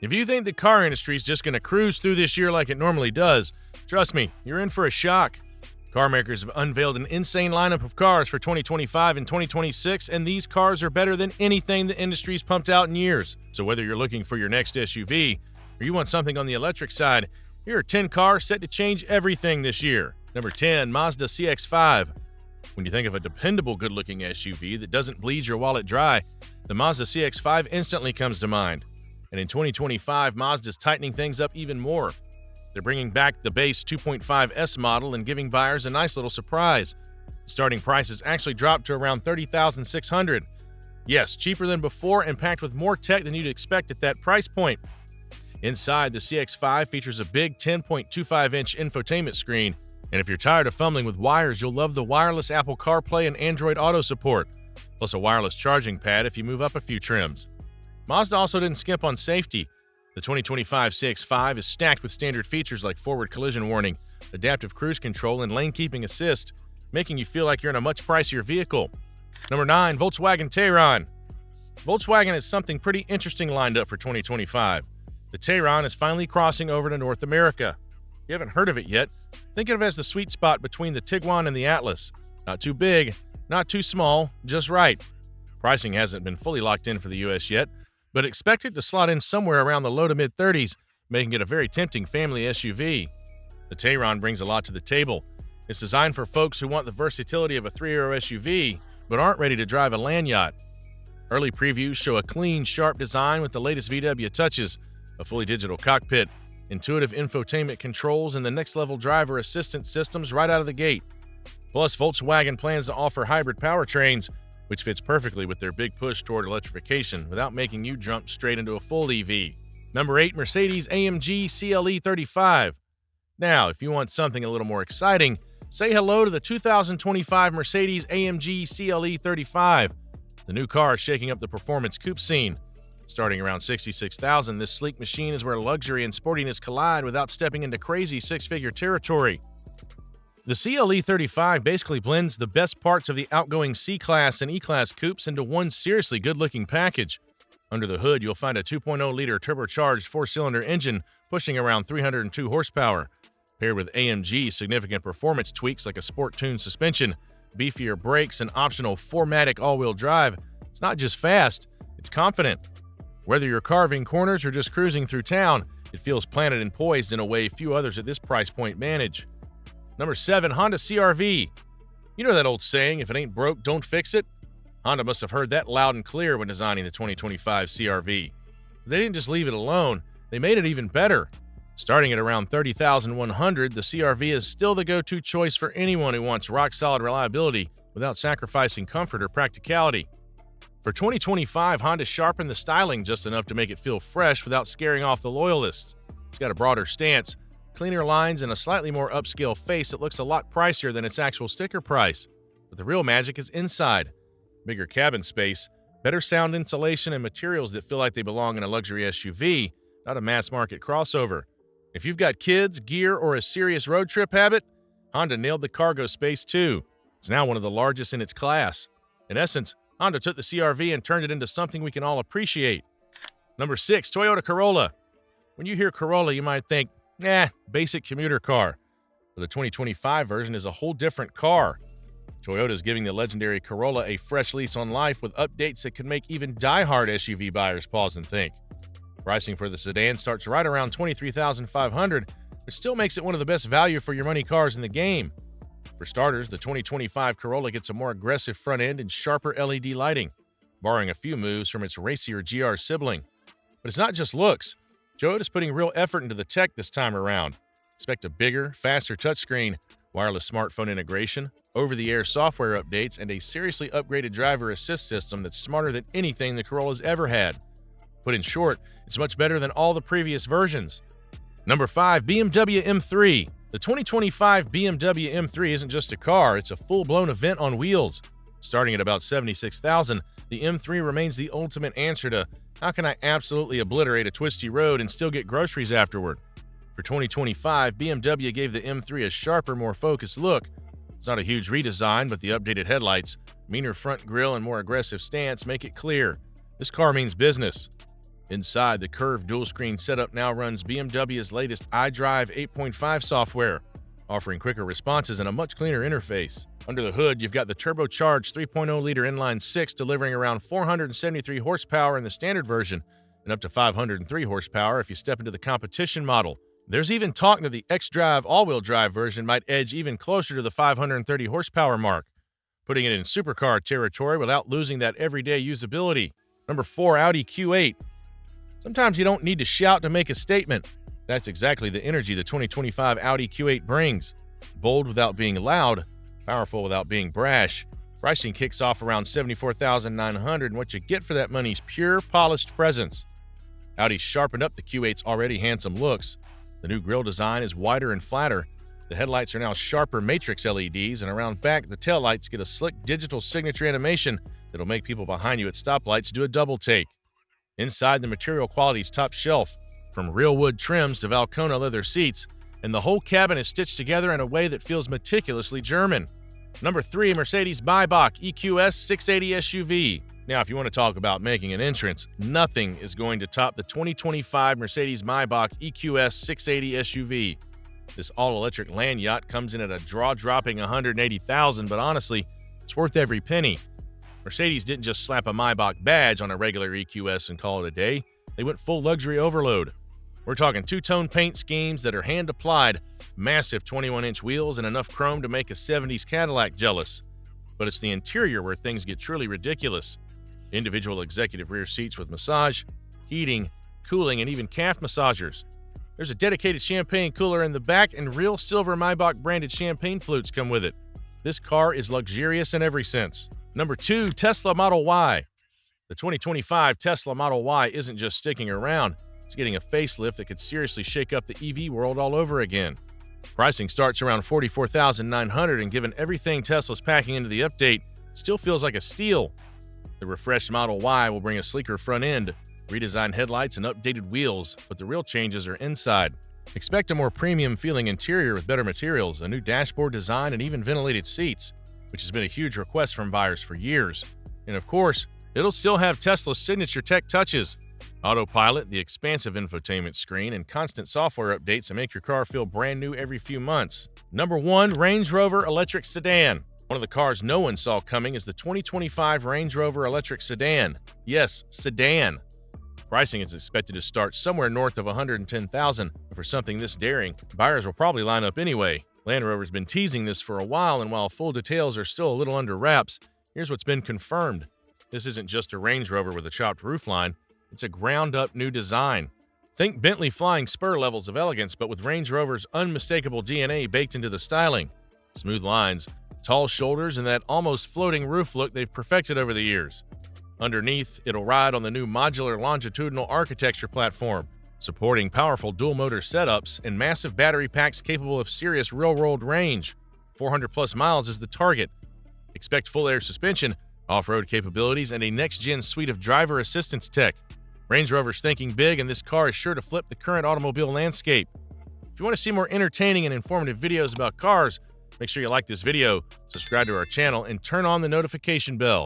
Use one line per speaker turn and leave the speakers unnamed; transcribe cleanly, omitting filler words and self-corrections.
If you think the car industry is just going to cruise through this year like it normally does, trust me, you're in for a shock. Car makers have unveiled an insane lineup of cars for 2025 and 2026, and these cars are better than anything the industry's pumped out in years. So whether you're looking for your next SUV or you want something on the electric side, here are 10 cars set to change everything this year. Number 10, Mazda CX-5. When you think of a dependable, good-looking SUV that doesn't bleed your wallet dry, the Mazda CX-5 instantly comes to mind. And in 2025, Mazda's tightening things up even more. They're bringing back the base 2.5S model and giving buyers a nice little surprise. The starting prices actually dropped to around $30,600. Yes, cheaper than before and packed with more tech than you'd expect at that price point. Inside, the CX-5 features a big 10.25-inch infotainment screen. And if you're tired of fumbling with wires, you'll love the wireless Apple CarPlay and Android Auto support, plus a wireless charging pad if you move up a few trims. Mazda also didn't skimp on safety. The 2025 CX-5 is stacked with standard features like forward collision warning, adaptive cruise control, and lane keeping assist, making you feel like you're in a much pricier vehicle. Number 9, Volkswagen Tayron. Volkswagen has something pretty interesting lined up for 2025. The Tayron is finally crossing over to North America. If you haven't heard of it yet, think of it as the sweet spot between the Tiguan and the Atlas. Not too big, not too small, just right. Pricing hasn't been fully locked in for the US yet, but expect it to slot in somewhere around the low to mid-30s, making it a very tempting family SUV. The Tayron brings a lot to the table. It's designed for folks who want the versatility of a 3-row SUV, but aren't ready to drive a land yacht. Early previews show a clean, sharp design with the latest VW touches, a fully digital cockpit, intuitive infotainment controls, and the next-level driver assistance systems right out of the gate. Plus, Volkswagen plans to offer hybrid powertrains, which fits perfectly with their big push toward electrification without making you jump straight into a full EV. Number 8, Mercedes-AMG CLE 35. Now, if you want something a little more exciting, say hello to the 2025 Mercedes-AMG CLE 35. The new car is shaking up the performance coupe scene. Starting around $66,000, this sleek machine is where luxury and sportiness collide without stepping into crazy six-figure territory. The CLE 35 basically blends the best parts of the outgoing C-Class and E-Class coupes into one seriously good-looking package. Under the hood, you'll find a 2.0-liter turbocharged four-cylinder engine pushing around 302 horsepower, paired with AMG's significant performance tweaks like a sport-tuned suspension, beefier brakes, and optional 4MATIC all-wheel drive. It's not just fast, it's confident. Whether you're carving corners or just cruising through town, it feels planted and poised in a way few others at this price point manage. Number 7, Honda CR-V. You know that old saying, if it ain't broke, don't fix it? Honda must have heard that loud and clear when designing the 2025 CR-V. They didn't just leave it alone, they made it even better. Starting at around $30,100, the CR-V is still the go-to choice for anyone who wants rock-solid reliability without sacrificing comfort or practicality. For 2025, Honda sharpened the styling just enough to make it feel fresh without scaring off the loyalists. It's got a broader stance, cleaner lines, and a slightly more upscale face that looks a lot pricier than its actual sticker price. But the real magic is inside. Bigger cabin space, better sound insulation, and materials that feel like they belong in a luxury SUV, not a mass-market crossover. If you've got kids, gear, or a serious road trip habit, Honda nailed the cargo space too. It's now one of the largest in its class. In essence, Honda took the CR-V and turned it into something we can all appreciate. Number 6, Toyota Corolla. When you hear Corolla, you might think, basic commuter car. But the 2025 version is a whole different car. Toyota is giving the legendary Corolla a fresh lease on life with updates that could make even die-hard SUV buyers pause and think. Pricing for the sedan starts right around $23,500, which still makes it one of the best value for your money cars in the game. For starters, the 2025 Corolla gets a more aggressive front end and sharper LED lighting, borrowing a few moves from its racier GR sibling. But it's not just looks. Toyota's putting real effort into the tech this time around. Expect a bigger, faster touchscreen, wireless smartphone integration, over-the-air software updates, and a seriously upgraded driver assist system that's smarter than anything the Corolla's ever had. Put in short, it's much better than all the previous versions. Number 5, BMW M3. The 2025 BMW M3 isn't just a car, it's a full-blown event on wheels. Starting at about $76,000, the M3 remains the ultimate answer to, how can I absolutely obliterate a twisty road and still get groceries afterward? For 2025, BMW gave the M3 a sharper, more focused look. It's not a huge redesign, but the updated headlights, meaner front grille, and more aggressive stance make it clear. This car means business. Inside, the curved dual-screen setup now runs BMW's latest iDrive 8.5 software, offering quicker responses and a much cleaner interface. Under the hood, you've got the turbocharged 3.0-liter inline-six delivering around 473 horsepower in the standard version and up to 503 horsepower if you step into the competition model. There's even talk that the xDrive all-wheel drive version might edge even closer to the 530 horsepower mark, putting it in supercar territory without losing that everyday usability. Number 4, Audi Q8. Sometimes you don't need to shout to make a statement. That's exactly the energy the 2025 Audi Q8 brings. Bold without being loud, powerful without being brash. Pricing kicks off around $74,900, and what you get for that money is pure, polished presence. Audi's sharpened up the Q8's already handsome looks. The new grille design is wider and flatter. The headlights are now sharper matrix LEDs, and around back, the taillights get a slick digital signature animation that'll make people behind you at stoplights do a double take. Inside, the material quality's top shelf, from real wood trims to Valcona leather seats, and the whole cabin is stitched together in a way that feels meticulously German. Number 3, Mercedes-Maybach EQS 680 SUV. Now, if you want to talk about making an entrance, nothing is going to top the 2025 Mercedes-Maybach EQS 680 SUV. This all-electric land yacht comes in at a jaw-dropping $180,000, but honestly, it's worth every penny. Mercedes didn't just slap a Maybach badge on a regular EQS and call it a day. They went full luxury overload. We're talking two-tone paint schemes that are hand-applied, massive 21-inch wheels, and enough chrome to make a 70s Cadillac jealous. But it's the interior where things get truly ridiculous. Individual executive rear seats with massage, heating, cooling, and even calf massagers. There's a dedicated champagne cooler in the back, and real silver Maybach-branded champagne flutes come with it. This car is luxurious in every sense. Number 2, Tesla Model Y. The 2025 Tesla Model Y isn't just sticking around. It's getting a facelift that could seriously shake up the EV world all over again. Pricing starts around $44,900, and given everything Tesla's packing into the update, it still feels like a steal. The refreshed Model Y will bring a sleeker front end, redesigned headlights, and updated wheels, but the real changes are inside. Expect a more premium-feeling interior with better materials, a new dashboard design, and even ventilated seats, which has been a huge request from buyers for years. And of course, it'll still have Tesla's signature tech touches. Autopilot, the expansive infotainment screen, and constant software updates that make your car feel brand new every few months. Number 1, Range Rover Electric Sedan. One of the cars no one saw coming is the 2025 Range Rover Electric Sedan. Yes, sedan. Pricing is expected to start somewhere north of $110,000. For something this daring, buyers will probably line up anyway. Land Rover's been teasing this for a while, and while full details are still a little under wraps, here's what's been confirmed. This isn't just a Range Rover with a chopped roofline. It's a ground-up new design. Think Bentley flying spur levels of elegance, but with Range Rover's unmistakable DNA baked into the styling. Smooth lines, tall shoulders, and that almost floating roof look they've perfected over the years. Underneath, it'll ride on the new modular longitudinal architecture platform, supporting powerful dual-motor setups and massive battery packs capable of serious real-world range. 400-plus miles is the target. Expect full air suspension, off-road capabilities, and a next-gen suite of driver assistance tech. Range Rover's thinking big, and this car is sure to flip the current automobile landscape. If you want to see more entertaining and informative videos about cars, make sure you like this video, subscribe to our channel, and turn on the notification bell.